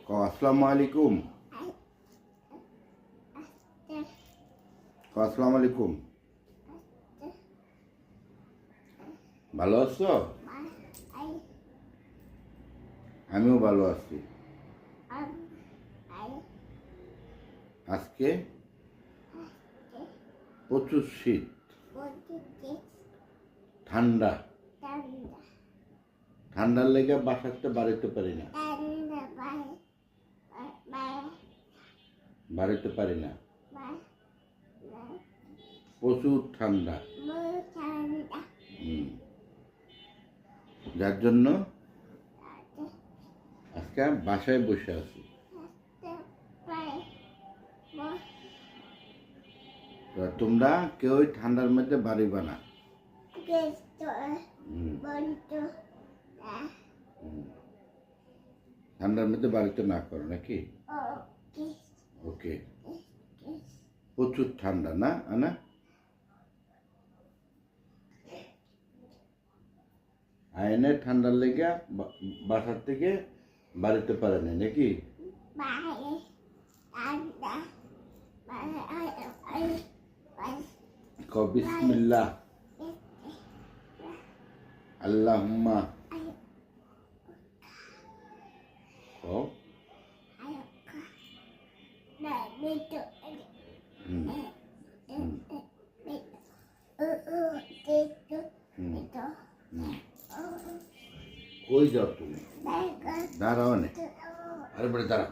আসসালামু আলাইকুম। আসসালামু আলাইকুম। ভালো আছো? আমিও ভালো আছি। আজকে প্রচুর শীত, ঠান্ডা। ঠান্ডার লেগে বাসাতে বাড়িতে পারি না, বাড়িতে পারি না। প্রচুর ঠান্ডা। যার জন্য আজকে বাসায় বসে আছি। তোমরা কেউ ঠান্ডার মধ্যে বাড়ি বানা। ঠান্ডার মধ্যে বাড়িতে না করো নাকি? ওকে। প্রচুর ঠান্ডা না আনা? আয়নে ঠান্ডার লেগে বাসার থেকে বাড়িতে পারে না নাকি? বিসমিল্লাহ আল্লাহুম্মা কই যাও তুমি? দাঁড়াও নে, আরে বড় দাঁড়া।